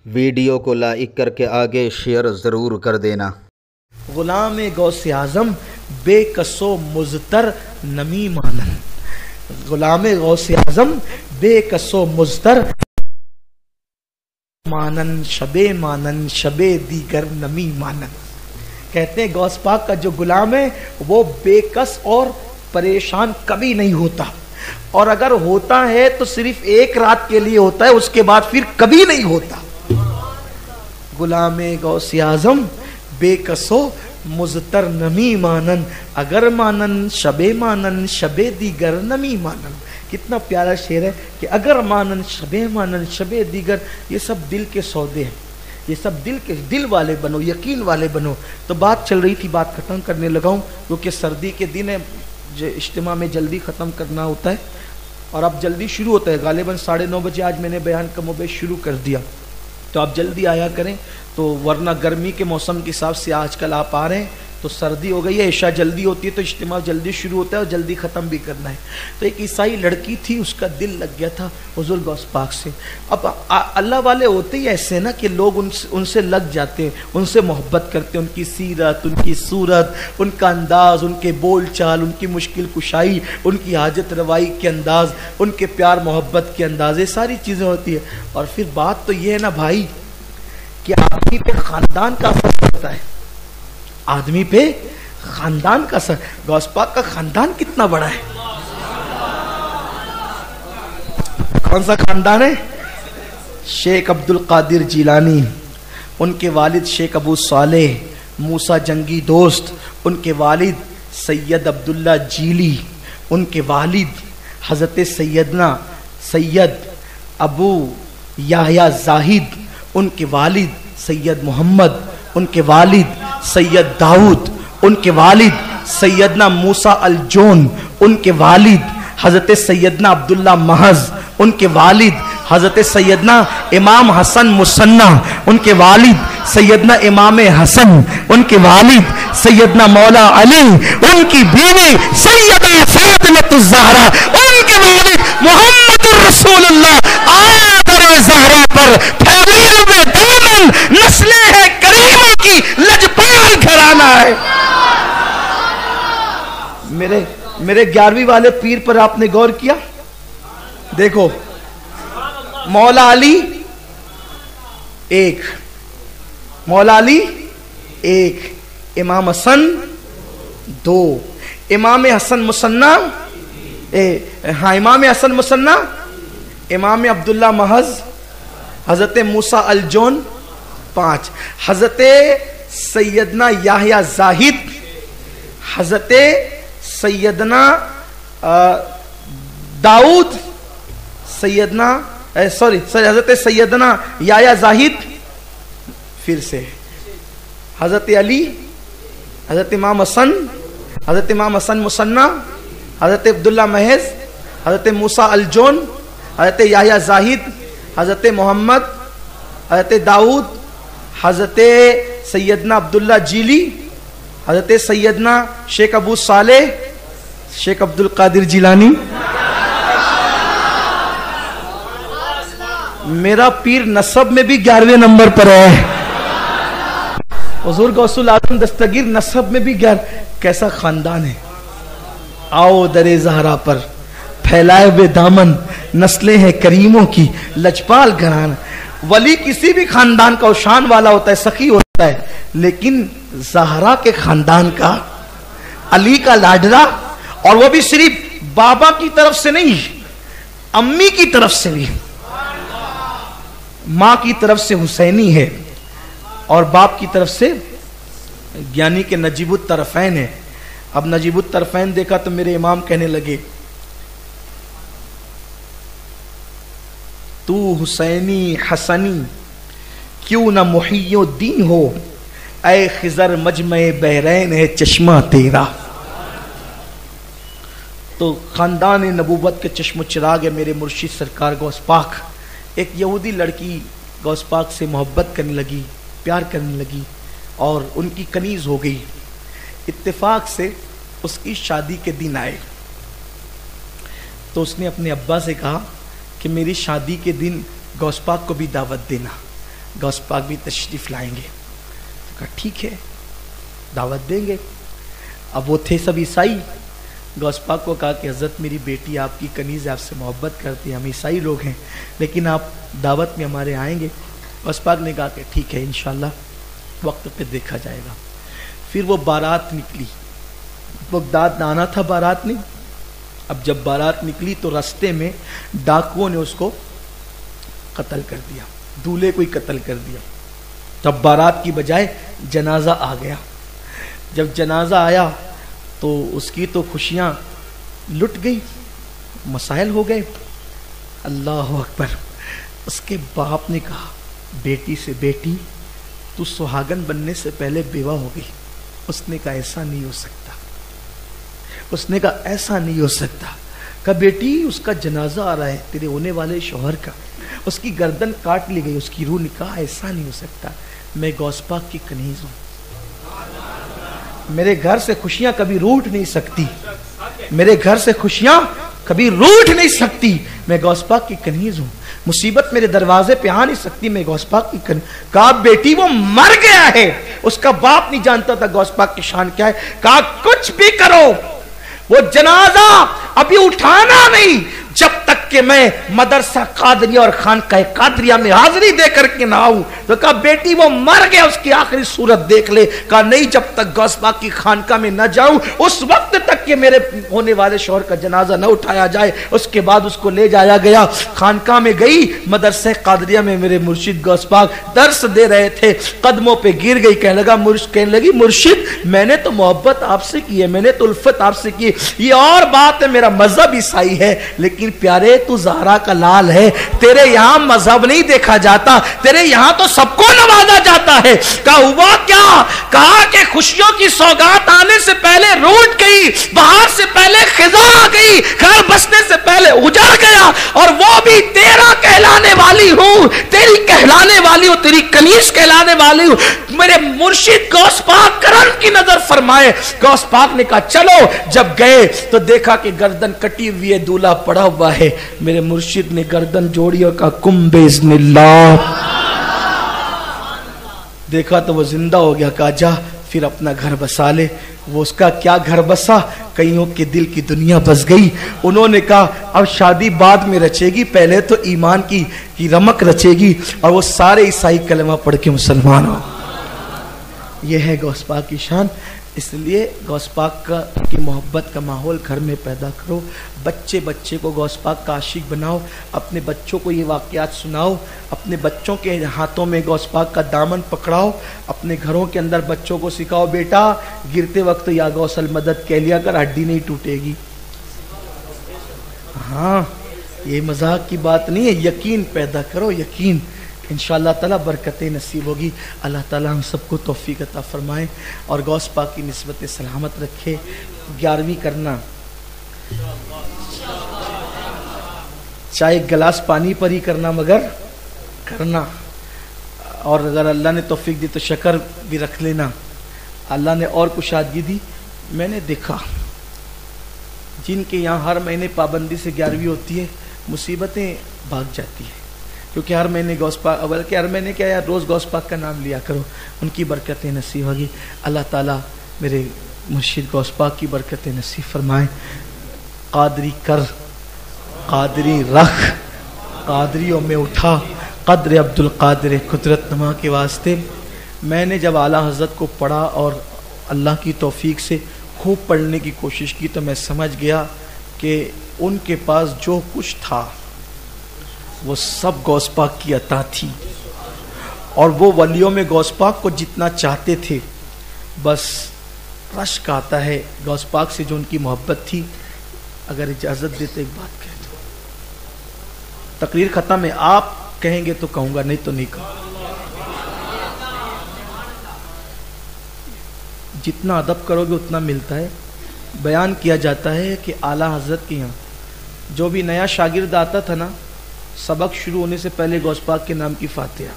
Video को like करके आगे शेयर ज़रूर कर देना। गुलाम गौसे आज़म बेकसो मुज़तर नमी मानन, गुलाम गौसे आज़म बेकसो मुज़तर मानन शबे दीगर नमी मानन। कहते हैं गौस पाक का जो गुलाम है वो बेकस और परेशान कभी नहीं होता, और अगर होता है तो सिर्फ एक रात के लिए होता है, उसके बाद फिर कभी नहीं होता। गुलाम गौसे आज़म बेकसो मुज़तर नमी मानन, अगर मानन शबे दीगर नमी मानन। कितना प्यारा शेर है कि अगर मानन शबे दीगर, ये सब दिल के सौदे हैं, ये सब दिल वाले बनो, यकीन वाले बनो। तो बात चल रही थी, बात खत्म करने लगा हूँ क्योंकि सर्दी के दिन है, जो इज्तिमा में जल्दी ख़त्म करना होता है और अब जल्दी शुरू होता है। गालिबन 9:30 बजे आज मैंने बयान कमोबेश शुरू कर दिया, तो आप जल्दी आया करें, तो वरना गर्मी के मौसम के हिसाब से आजकल आप आ रहे हैं तो सर्दी हो गई है, इशा जल्दी होती है तो इज्तिमा जल्दी शुरू होता है और जल्दी ख़त्म भी करना है। तो एक ईसाई लड़की थी, उसका दिल लग गया था हुज़ूर गौस पाक से। अब अल्लाह वाले होते ही ऐसे ना कि लोग उनसे लग जाते हैं, उनसे मोहब्बत करते हैं, उनकी सीरत, उनकी सूरत, उनका अंदाज़, उनके बोल चाल, उनकी मुश्किल कुशाई, उनकी हाजत रवाई के अंदाज़, उनके प्यार मोहब्बत के अंदाज़, ये सारी चीज़ें होती है। और फिर बात तो ये है ना भाई कि आदमी पे ख़ानदान का असर पड़ता है, आदमी पे खानदान का असर। गौस पाक का खानदान कितना बड़ा है, कौन सा खानदान है? शेख अब्दुल कादिर जिलानी, उनके वालिद शेख अबू सालेह मूसा जंगी दोस्त, उनके वालिद सैयद अब्दुल्ला जीली, उनके वालिद हज़रत सैयद अबू याह्या जाहिद, उनके वालिद सैयद मोहम्मद, उनके वालिद सैयद दाऊद, उनके वालिद सैयदना मूसा अल जोन, उनके वालिद हज़रत सैयदना अब्दुल्ला महज, उनके वालिद हज़रत सैयदना इमाम हसन मुसन्ना, उनके वालिद सैयदना इमाम हसन, उनके वालिद सैयदना मौला अली, उनकी बीवी सैयदा फातिमतुज़ ज़हरा, उनके वालिद मुहम्मदुर रसूलुल्लाह आदर ज़हरा पर फैले हुए दामन नस्लें हैं करीमों की, लजपाल घराना है। मेरे 11वीं वाले पीर पर आपने गौर किया? देखो, मौला अली एक, मौला अली एक, इमाम हसन 2, इमाम हसन मुसन्ना इमाम हसन मुसन्ना, इमाम अब्दुल्ला महज, हजरत मूसा अल जोन 5, हजरत सैयदना याह्या जाहिद, हजरत सैयदना दाऊद, हजरत सैयदना याह्या जाहिद, फिर से हजरत अली, हजरत इमाम हसन मुसन्ना, हजरत अब्दुल्ला महज, हजरत मूसा अल जोन, हजरत याह्या जाहिद, हजरत मोहम्मद, हजरत दाऊद, हजरत सैयदना अब्दुल्ला जीली, हजरत सैयदना शेख अबू सालेह, शेख अब्दुल कादिर जिलानी। मेरा पीर नसब में भी 11वें नंबर पर है, हुज़ूर गौसुल आज़म दस्तगीर नसब में भी 11। कैसा खानदान है। आओ दरे ज़हरा पर फैलाए हुए दामन नस्लें हैं करीमों की, लजपाल घराना। वली किसी भी खानदान का शान वाला होता है, सखी होता है, लेकिन ज़हरा के खानदान का, अली का लाडला, और वो भी सिर्फ बाबा की तरफ से नहीं, अम्मी की तरफ से भी। माँ की तरफ से हुसैनी है और बाप की तरफ से ज्ञानी के नजीबुत तरफैन है। अब नजीबुत तरफैन देखा तो मेरे इमाम कहने लगे, तू हुसैनी हसनी क्यों न मुहियुद्दीन हो, ऐ खिजर मजमे बहरैन है चश्मा तेरा। तो खानदान नबूवत के चश्म चिराग है मेरे मुर्शिद सरकार गौस पाक। एक यहूदी लड़की गौस पाक से मोहब्बत करने लगी, प्यार करने लगी और उनकी कनीज हो गई। इत्तेफाक से उसकी शादी के दिन आए तो उसने अपने अब्बा से कहा कि मेरी शादी के दिन गौस पाक को भी दावत देना। गौस पाक भी तशरीफ़ लाएंगे। तो कहा ठीक है, दावत देंगे। अब वो थे सब ईसाई। गौस पाक को कहा कि हज़रत मेरी बेटी आपकी कनीज़ आपसे मोहब्बत करती है, हम ईसाई लोग हैं, लेकिन आप दावत में हमारे आएंगे। गौस पाक ने कहा कि ठीक है, इंशाल्लाह वक्त पे देखा जाएगा। फिर वो बारात निकली, बगदाद आना था बारात ने। अब जब बारात निकली तो रास्ते में डाकुओं ने उसको कत्ल कर दिया, दूल्हे को ही कत्ल कर दिया। तब बारात की बजाय जनाजा आ गया। जब जनाजा आया तो उसकी तो खुशियां लुट गई, मसाइल हो गए। अल्लाह अकबर। उसके बाप ने कहा बेटी से, बेटी तू सुहागन बनने से पहले बेवा हो गई। उसने कहा ऐसा नहीं हो सकता। उसने कहा ऐसा नहीं हो सकता। कहा बेटी उसका जनाजा आ रहा है तेरे होने वाले शौहर का, उसकी गर्दन काट ली गई, उसकी रूह। ने कहा ऐसा नहीं हो सकता, मैं गौस पाक की कनीज हूं, मेरे घर से खुशियां कभी रूठ नहीं सकती, मेरे घर से खुशियां कभी रूठ नहीं सकती, मैं गौस पाक की कनीज हूं, मुसीबत मेरे दरवाजे पे आ नहीं सकती, मैं गौस पाक की कनीज। कहा बेटी वो मर गया है। उसका बाप नहीं जानता था गौस पाक की शान क्या है। कहा कुछ भी करो, वो जनाजा अभी उठाना नहीं जब तक कि मैं मदरसा कादरिया और खानकाह कादरिया में हाजिरी दे करके ना आऊं। तो कहा बेटी वो मर गया, उसकी आखिरी सूरत देख ले। कहा नहीं, जब तक गौस पाक की खानकाह में न जाऊं उस वक्त तक कि मेरे होने वाले शौहर का जनाजा न उठाया जाए। उसके बाद उसको ले जाया गया, खानकाह में गई, मदरसा कादरिया में मेरे मुर्शिद गौस पाक दर्स दे रहे थे, कदमों पे गिर गई। कहने लगी मुर्शिद मैंने तो मोहब्बत आपसे की है, मैंने तो उल्फत आपसे की है। ये और बात है, मेरा मजहब ईसाई है, लेकिन प्यारे तू ज़हरा का लाल है, तेरे यहां मजहब नहीं देखा जाता, तेरे यहां तो सबको नवाजा जाता है। कहा हुआ क्या? कहा कि खुशियों की सौगात आने से पहले रूठ गई, बाहर से पहले खिजा आ गई, घर बसने से पहले उजड़ गया, और वो भी तेरा कहलाने वाली हूं, तेरी कहलाने वाली हूं, तेरी कनीज कहलाने वाली हूं। मेरे मुर्शिद गौस पाक करम की नजर फरमाए। गौस पाक ने कहा चलो। जब गए तो देखा कि गर्दन कटी हुई है, दूल्हा पड़ा हुआ है। मेरे मुर्शिद ने गर्दन जोड़ी और कहा कुम बेइज़्निल्लाह। देखा तो वो जिंदा हो गया। कहा जा फिर अपना घर बसा ले। वो उसका क्या घर बसा, कईयों के दिल की दुनिया बस गई। उन्होंने कहा अब शादी बाद में रचेगी, पहले तो ईमान की रमक रचेगी, और वो सारे ईसाई कलमा पढ़ के मुसलमान हो। यह है गौस पाक की शान। इसलिए गौस पाक की मोहब्बत का माहौल घर में पैदा करो। बच्चे को गौस पाक का आशिक बनाओ, अपने बच्चों को ये वाक़यात सुनाओ, अपने बच्चों के हाथों में गौस पाक का दामन पकड़ाओ, अपने घरों के अंदर बच्चों को सिखाओ बेटा गिरते वक्त या गौसल मदद कह लिया कर, हड्डी नहीं टूटेगी। हाँ, ये मजाक की बात नहीं है, यकीन पैदा करो, यकीन। इंशाअल्लाह ताला बरकतें नसीब होगी। अल्लाह ताला हम सबको तौफीक अता फरमाए और गौस पाक की निस्बत सलामत रखे। 11वीं करना, चाहे गिलास पानी पर ही करना, मगर करना। और अगर अल्लाह ने तौफीक दी तो शक्र भी रख लेना। अल्लाह ने और कुशादगी दी। मैंने देखा जिनके यहाँ हर महीने पाबंदी से 11वीं होती है, मुसीबतें भाग जाती है, क्योंकि हर महीने गौस पाक, बल्कि हर महीने क्या यार, रोज़ गौस पाक का नाम लिया करो, उनकी बरकतें नसीब होगी। अल्लाह ताला मेरे मुर्शिद गौस पाक की बरकतें नसीब फरमाए। कादरी कर, कादरी रख, कादरियों में उठा, कद्र अब्दुल कादिर कुदरत नमा के वास्ते। मैंने जब आला हज़रत को पढ़ा और अल्लाह की तौफीक से खूब पढ़ने की कोशिश की, तो मैं समझ गया कि उनके पास जो कुछ था वो सब गौस पाक की अता थी, और वो वलियों में गौस पाक को जितना चाहते थे, बस रश्क आता है गौस पाक से जो उनकी मोहब्बत थी। अगर इजाज़त देते एक बात कह दो, तकरीर ख़त्म है, आप कहेंगे तो कहूँगा, नहीं तो नहीं कहूँगा। जितना अदब करोगे उतना मिलता है। बयान किया जाता है कि आला हज़रत के यहाँ जो भी नया शागिर्द आता था ना, सबक शुरू होने से पहले गौस पाक के नाम की फातिहा